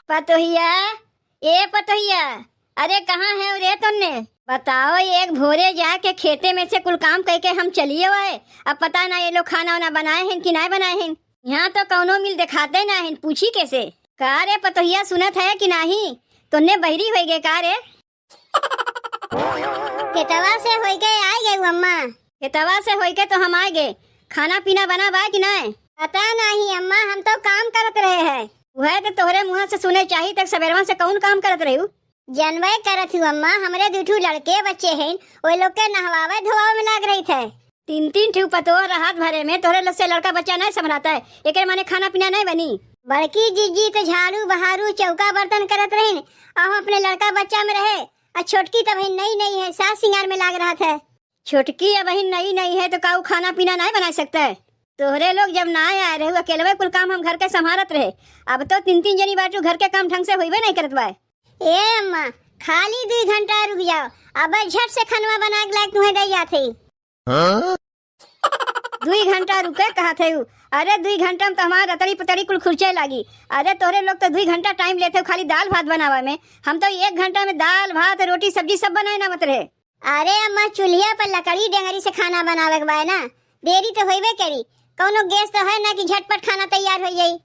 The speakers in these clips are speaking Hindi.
पतोहिया, ए पतोहिया, अरे कहाँ है रे तुमने? बताओ, एक भोरे जाके खेते में से कुल काम करके हम चलिए हुए। अब पता ना ये लोग खाना वाना बनाए हैं कि नहीं बनाए हैं। यहाँ तो कौनो मिल दिखाते ना हैं, पूछी कैसे? का रे पतोहिया, सुनत है कि नहीं? तुमने बहरी हो गए का रे? खेतवा से होई के आ गए अम्मा। खेतवा से होई के तो हम आ गए। खाना पीना बना बा कि नहीं? पता नहीं अम्मा, हम तो काम करत रहे हैं। वह तो तोहरे मुँह से सुने चाहिए तक सवेरवा से कौन काम करत रही? जनवे करत हूँ अम्मा, हमरे दूठू लड़के बच्चे हैं, वो लोग के नहवावे धोवावे में लग रही थे। 3-3 ठू पतो राहत भरे में तोहरे लोग से लड़का बच्चा नहीं संभलाता है। एक माने खाना पीना नहीं बनी। बड़की जीजी तो झाड़ू बहारू चौका बर्तन करत रही और अपने लड़का बच्चा में रहे। और छोटकी तो भाई नई है, सास सिंगार में लाग रहा था। छोटकी अब बहन नई है तो काऊ खाना पीना नहीं बना सकता है। तोहरे लोग जब ना आए रहे अकेले कुल काम हम घर के संभालत रहे। अब तो 3-3 जनी बाटू घर के काम ढंग से होइबे नहीं करत बा। ए अम्मा, खाली 2 घंटा रुक जाओ, अब झट से खनवा बना के लायक तुम्हें दे जाते। 2 घंटा रुके कहा थे? अरे 2 घंटा में तो हमारा रतड़ी पतड़ी कुल खुर्चे लगी। अरे तोहरे लोग तो 2 घंटा टाइम लेते हो खाली दाल भात बनावा में। हम तो 1 घंटा में दाल भात रोटी सब्जी सब बनाए ना मत रहे। अरे अम्मा, चूल्हा पर लकड़ी डेंगरी से खाना बनावे के बा ना, देरी तो होइबे करी। कौनो गैस तो है ना कि झटपट खाना तैयार हो जाई।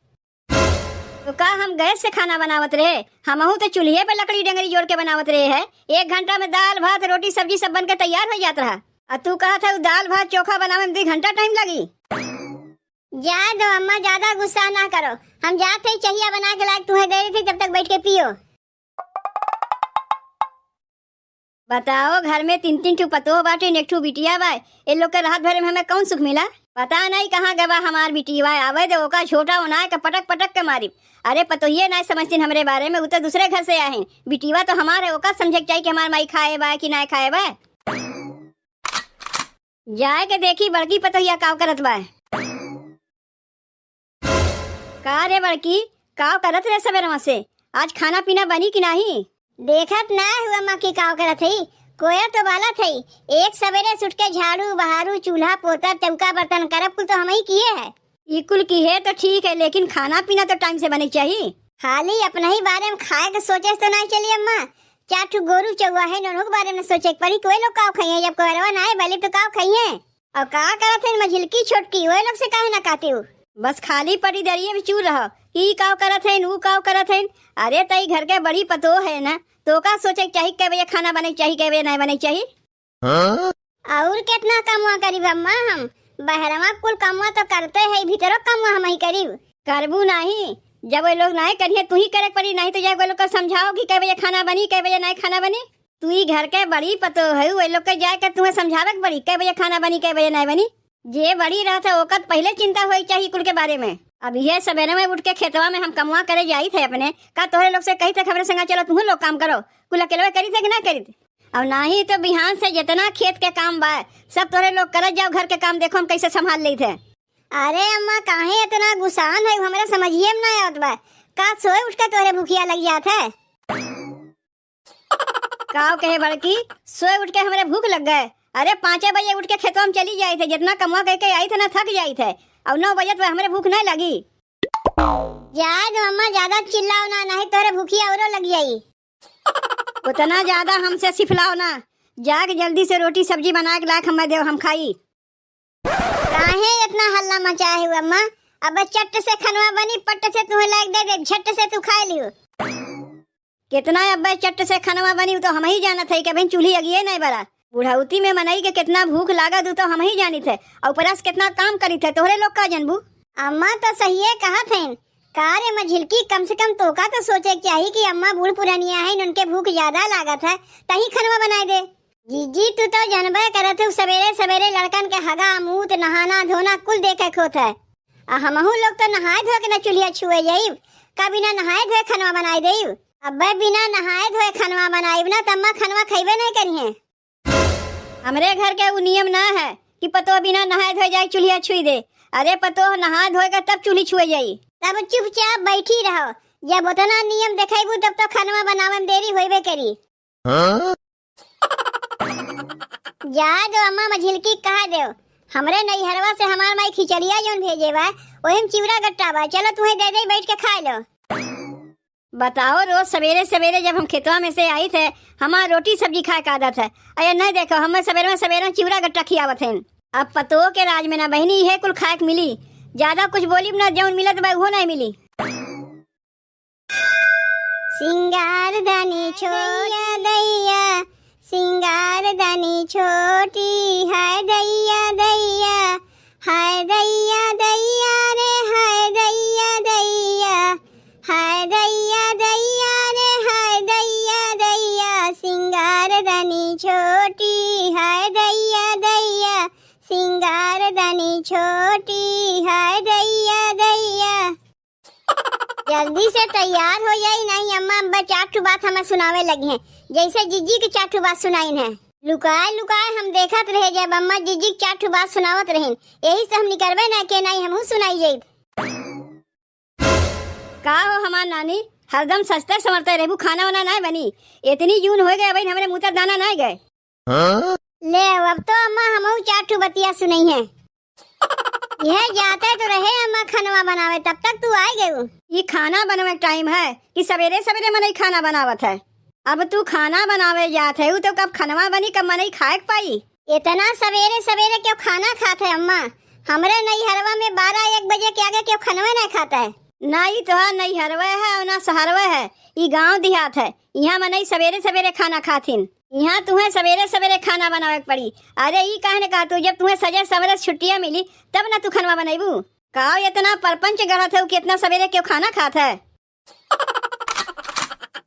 तो का हम गैस से खाना बनावत रहे? हमहू तो चूल्हे पे लकड़ी डेंगरी जोड़ के बनावत रहे है। 1 घंटा में दाल भात रोटी सब्जी सब बन के तैयार हो जात रहा। और तू कहा था दाल भात चोखा बनावे में 2 घंटा टाइम लगी। जा दो अम्मा, ज्यादा गुस्सा ना करो। हम जाते ही चाहिए बना के लायक तुम्हें दे रही थी, तब तक बैठ के पियो। बताओ, घर में 3-3 ठू पतो बाटे, एक ठू बिटिया बा। इन लोग के रात भर में हमें कौन सुख मिला? पता नहीं कहाँ गवा हमार बिटिया। आवे दे ओका छोटा होना के पटक पटक के मारी। अरे पतोहिए नहीं समझती हमरे बारे में, वो तो दूसरे घर से आए हैं। बिटिया तो हमारे ओका समझे चाहिए कि हमार माई खाए बा कि नहीं खाए बा। जाए के देखी बड़की पतोहिया काव करत बा। का रे बड़की, काव करत रहे सवेरवा से? आज खाना पीना बनी कि नहीं? देखत ना हुआ माँ की काव करत थी। कोया तो बाला थी। एक सवेरे सुट के झाड़ू बहारू चूल्हा पोता चौका बर्तन करब कुल तो हम ही किए है। ये कुल की है तो ठीक है, लेकिन खाना पीना तो टाइम से बने चाहिए। खाली अपने ही बारे में खाए के सोचे तो नहीं चली अम्मा। 4 ठू गोरू चौवा है, नोनों के बारे में सोचे पड़ी। कोई लोग काव खाइए, जब कोयरवा ना आए पहले तो काव खाइए। और का करत है मझिलकी छोटकी, वो लोग से काहे ना काते हो? बस खाली पड़ी दरिये में चूर रहो। ई काव करत है, नू काव करत है। अरे तई घर के बड़ी पतो है ना, तो का सोचे चाहिए कै बजे खाना बने चाहिए, कै बजे नहीं बने चाहिए। और कितना कमवा करीब अम्मा? हम बहरवा कुल कमवा तो करते है, भीतरो कमवा हम ही करीब। करबू नहीं, जब वो लोग नहीं करिए तू ही करे पड़ी। नहीं तो जब वो लोग को समझाओ कि कै बजे खाना बनी कै बजे नहीं खाना बनी। तू ही घर के बड़ी पतो है, वो लोग के जाके तुम्हें समझावे के बड़ी कै बजे खाना बनी कै बजे नहीं बनी। जे बड़ी रहता ओकत पहले चिंता होई चाहिए कुल के बारे में। अब ये सवेरे में उठ के खेतवा में हम कमवा करे जाई थे अपने। का तोहरे लोग से कही थे खबरें संगा चलो तुम लोग काम करो, कुल अकेले करी थे कि ना करी थे? अब नहीं तो बिहान से जितना खेत के काम बा सब तोहरे लोग करत जाओ। घर के काम देखो हम कैसे संभाल ली थे। अरे अम्मा, काहे इतना गुस्सान है? हमारे समझिए में ना आवत बा। का सोए उठ के तोहरे भूखिया लग जात है? काव कहे बड़की, सोए उठ के हमारे भूख लग गए। अरे 5 बजे उठ के खेतवा में चली जाई थे, जितना कमवा करके आई थे ना थक जाई थे। और 9 बजे तो हमारे भूख नहीं लगी। जा दो अम्मा, ज्यादा चिल्लाओ ना, नहीं तोरे भूखिया औरो लग जाई। उतना ज्यादा हमसे सिफलाओ ना। जाके जल्दी से रोटी सब्जी बना के लायक हमें दो, हम खाई। काहे इतना हल्ला मचाए हुआ अम्मा? अब चट से खनवा बनी, पट से तुम्हें लायक दे दे, झट से तू खा लियो। कितना अब्बे चट से खनवा बनी तो हम ही जाना थे कि भाई चूल्ही अगिए नहीं बड़ा। बुढ़ाउती में मनई के कितना भूख लागत तो हम ही जानी थे। और परस कितना काम करी थे, तोहरे लोग का जनबू। अम्मा तो सही है कहा थे। कार्य मझिलकी कम से कम तो का तो सोचे चाहिए कि अम्मा बूढ़ पुरानिया है, उनके भूख ज्यादा लागत है, तही खनवा बनाए दे। जीजी तू तो जनबे करत हो, सवेरे सवेरे लड़कन के हगा मूत नहाना धोना कुल देखे खोत है। हमहू लोग तो नहाए धो के न चूल्हा छुए जाइब, का बिना नहाए धोए खनवा बनाए देब। अब्बे बिना नहाए धोए खनवा बनाइब ना तो अम्मा खनवा खइबे नहीं करिए। हमरे घर के वो नियम ना है कि पतो बिना नहाए धोए जाए चूल्हा छुई दे। अरे पतो नहा धोएगा तब चूल्ही छुए जाई। तब चुपचाप बैठी रहो, जब उतना नियम देखेबू तब तो खनवा बनावे में देरी होइबे करी। जा दो अम्मा मझिलकी कहा दो। हमरे नैहरवा से हमार माई खिचड़िया जोन भेजे बा, ओहिम चिवड़ा गट्टा बा, चलो तुम्हें दे दे बैठ के खा लो। बताओ, रोज सवेरे सवेरे जब हम खेतवा में से आई थे, हमारा रोटी सब्जी खाए का आदत है। अरे नहीं देखो, हमें सवेरे सवेरे चिवड़ा गट्टा खियावत है। अब पतो के राज में ना बहनी है कुल खाए मिली, ज्यादा कुछ बोली ना, जौन मिलत वो नहीं मिली। सिंगार दानी छोया दैया, सिंगार दानी छोटी, हाय दैया दैया, हाय दैया दैया रे, हाय दैया दैया, हाय दैया दैया रे, हाय दैया दैया, सिंगार दानी छोटी, हाय दैया दैया, सिंगार दानी छोटी, हाय दैया दैया। जल्दी से तैयार हो जाई, नहीं अम्मा चार बात हमें सुनावे लगी हैं, जैसे जीजी की चार बात सुनाई है। लुकाए लुकाए हम देखत रहे जब अम्मा जीजी की चार बात सुनावत रहे, यही से हम निकलबे ना के नहीं हमहू सुनाई जाई। का हो हमार नानी, हरदम सस्ते समरते रहबू, खाना वाना नहीं बनी, इतनी जून हो गए भाई, हमारे मुँह तक दाना नहीं गए। ले अब तो अम्मा हमहू चार बतिया सुनई है। यह जाते तो रहे अम्मा खाना बनावे, तब तक तू आ गई। ये खाना बनावे टाइम है कि सवेरे सवेरे मनई खाना बनावत है? अब तू खाना बनावे जात है तो कब खानवा बनी, कब मनई खाए पाई? इतना सवेरे सवेरे क्यों खाना खाते है अम्मा? हमरे नैहरवा में 12-1 बजे के आगे क्यों खानवा नहीं खाता है? नहीं तो नहीं हरवे है और ना सहरवे है, ये गांव देहात है, यहाँ मनई सवेरे सवेरे खाना खाथिन, यहाँ तुम्हें सवेरे सवेरे खाना बनावे पड़ी। अरे ये कहने का तू, जब तुम्हें सजे सवेरे छुट्टियाँ मिली तब ना तू खानवा बनाईबू। का इतना परपंच गढ़त है कि इतना सवेरे क्यों खाना खात है?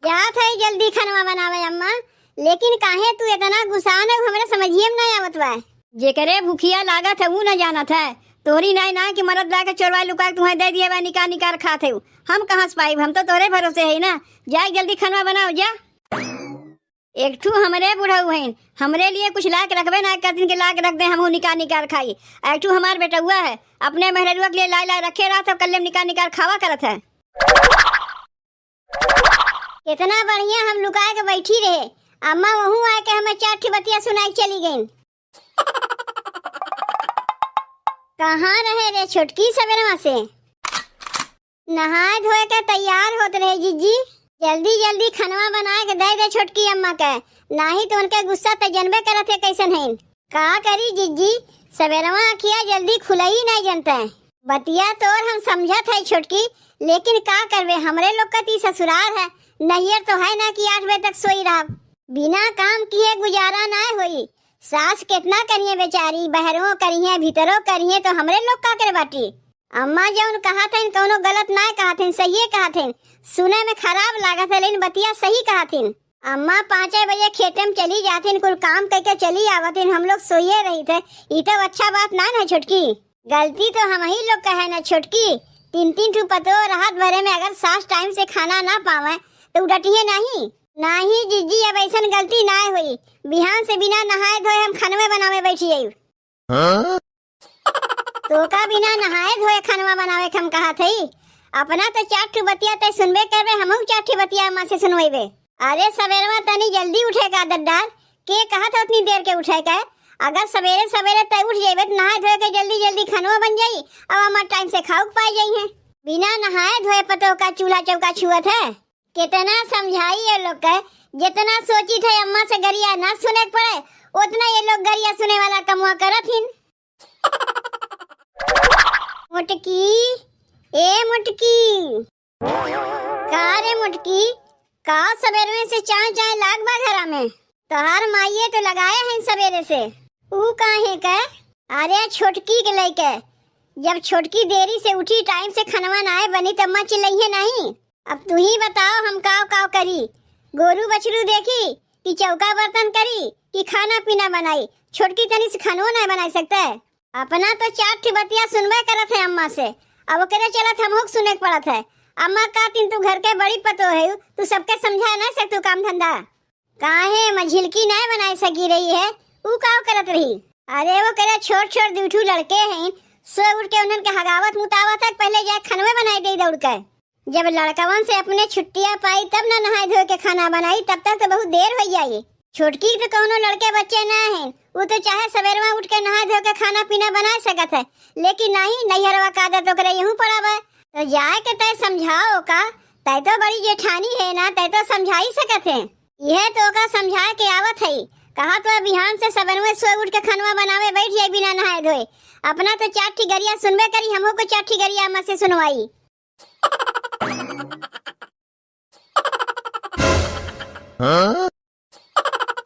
जात है जल्दी खानवा बनावे अम्मा, लेकिन काहे तू इतना गुस्सा न हमरे समझिए में नहीं आवत बा। जेकरे भूखिया लागत है वो न जानत है, तोहरी नहीं ना कि मरद ला के चोरवा लुका के तुम्हें दे दिए बा, निकाल निकाल खाते हो। हम कहाँ से पाई, हम तो तोरे भरोसे है ना। जा जल्दी खानवा बनाओ जा। एक ठू हमरे बुढ़ऊ हैं, हमरे लिए कुछ ला के रखबे ना, कर दिन के ला के रख दे, हमहू निकाल निकाल खाई। एक ठू हमार बेटा हुआ है, अपने मेहरुआ के लिए ला ला रखे रहा, तो कल निकाल निकाल खावा करत है। कितना बढ़िया हम लुका के बैठी रहे, अम्मा वहू आके हमें चार बतिया सुनाई चली गई। कहाँ रहे रे छोटकी सवेरे से? नहाए धोए के तैयार होते रहे जीजी, जल्दी जल्दी खानवा बना के दे दे छोटकी अम्मा के, नहीं तो उनके गुस्सा तो जनबे करत है कैसन है। का करी जीजी, सवेरवा अखिया जल्दी खुलई नहीं जनता है। बतिया तो हम समझत है छोटकी, लेकिन का करवे, हमरे लोग का ती ससुराल है, नैहर तो है ना कि 8 बजे तक सोई रहा, बिना काम किए गुजारा ना होई। सास कितना करिए बेचारी, बहरों करिए भीतरों करिए, तो हमरे लोग का करे बाटी। अम्मा जौन कहा थे कोनो गलत ना कहा थे, सही कहा थे, सुने में खराब लागत है लेकिन बतिया सही कहा थे। अम्मा 5 बजे खेते में चली जाती, कुल काम करके चली आवत, हम लोग सोए रही थे, ये तो अच्छा बात ना ना छोटकी। गलती तो हम ही लोग का है ना छोटकी, 3-3 ठू पतो रात भरे में अगर सास टाइम से खाना ना पावे तो उड़टिए नहीं। नहीं जीजी, अब ऐसा गलती ना हुई, बिहान से बिना नहाए धोए हम खानवे बनावे बैठी आई। तो का बिना नहाए धोए खानवा बनावे हम कहा थी, अपना तो 4 बतिया तय सुनबे करबे, हमहू 4 बतिया अम्मा से सुनवेबे। अरे सवेरे तनी जल्दी उठे का आदत डाल, के कहा था उतनी देर के उठे का? अगर सवेरे सवेरे तय उठ जाइबे तो नहाए धोए के जल्दी जल्दी खानवा बन जाई, अब अम्मा टाइम से खाओ पाई जाई है। बिना नहाए धोए पतो का चूल्हा चौका छुअत है। कितना समझाई ये लोग के, जितना सोची थे अम्मा से गरिया ना सुने पड़े, उतना ये लोग गरिया सुने वाला कमुआ करत हिन। मुटकी, ए मुटकी, का रे मुटकी, का सवेरे से चाय चाय लाग बा घरा में? तोहार माइये तो लगाए हैं सवेरे से, ऊ काहे के? अरे छोटकी के लेके, जब छोटकी देरी से उठी टाइम से खानवा ना आए बनी तब माँ चिल्लाइए नहीं। अब तू ही बताओ हम काव काव करी, गोरू बछरू देखी कि चौका बर्तन करी कि खाना पीना बनाई? छोटकी तनी से खानो नहीं बना सकता है। अपना तो 4 बतिया सुनबे करत है अम्मा से, अब ओकरे चलत हमहू सुने पड़त है। अम्मा का तीन तू घर के बड़ी पतो है, तू सबके समझा ना सकतू काम धंधा, काहे मझिलकी नहीं बनाई सकी रही है, ऊ काव करत रही? अरे वो करे छोट छोट दूठू लड़के हैं, सो उठ के उन्हन के हगावत मुतावत तक पहले जाए खानवे बनाई दे दौड़ के। जब लड़कवन से अपने छुट्टियां पाई तब ना नहाए धोए के खाना बनाई, तब तक तो बहुत देर हो जाई। छोटकी तो कोनो लड़के बच्चे ना हैं, वो तो चाहे सवेरवा उठ के नहा धो के खाना पीना बना सकत है, लेकिन नहीं, नैहरवा का आदत ओकरे यूं पड़ा बा। तो जाए के तय समझाओ का तय तो बड़ी जेठानी है ना, तय तो समझा ही सकत है। यह तो का समझा के आवत है। कहा तो बिहान से सबनवे सोए उठ के खनवा बनावे बैठ जाए बिना नहाए धोए। अपना तो चार ठी गरिया सुनबे करी, हमो को चार ठी गरिया अम्मा से सुनवाई।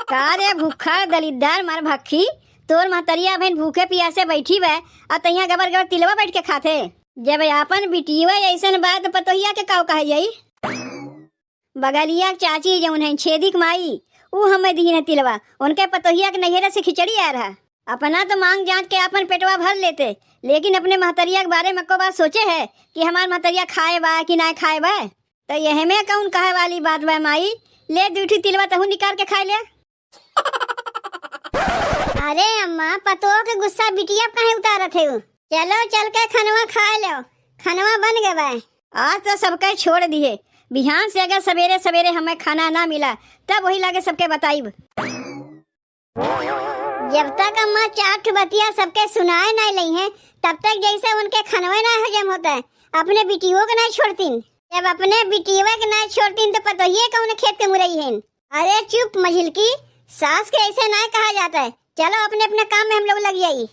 का रे भूखा दलिद्दार मार भक्खी, तोर महतरिया बहन भूखे पियासे बैठी बे और तैया गबर गबर तिलवा बैठ के खाथे। जब आपन बिटिया ऐसन बात पतोहिया के काव कहे जाई। बगलिया चाची जौन है छेदिक माई, ऊ हमें दी न तिलवा, उनके पतोहिया के नैहरा से खिचड़ी आ रहा। अपना तो मांग जांच के अपन पेटवा भर लेते, लेकिन अपने महतरिया के बारे में को बात सोचे है कि हमार महतरिया खाए बा कि ना खाए बा। तो यह में कौन कहे वाली बात बा माई, ले दूठी तिलवा तहु निकाल के खाए ले। अरे अम्मा, पतो के गुस्सा बिटिया कहे उतारत है। चलो चल के खनवा खा लो, खनवा बन गए बा। आज तो सबके छोड़ दिए, बिहान से अगर सवेरे सवेरे हमें खाना ना मिला तब वही लागे सबके बताइब। जब तक अम्मा चार बतिया सबके सुनाए नहीं ली है, तब तक जैसे उनके खनवे ना हजम होता है, अपने बिटियों को नहीं छोड़तीन। जब अपने बिटिया के नहीं छोड़तीन तो पतो ये कौन खेत के मुरई है। अरे चुप मझिल की, सास के ऐसे नहीं कहा जाता है। चलो अपने अपने काम में हम लोग लग जाइए।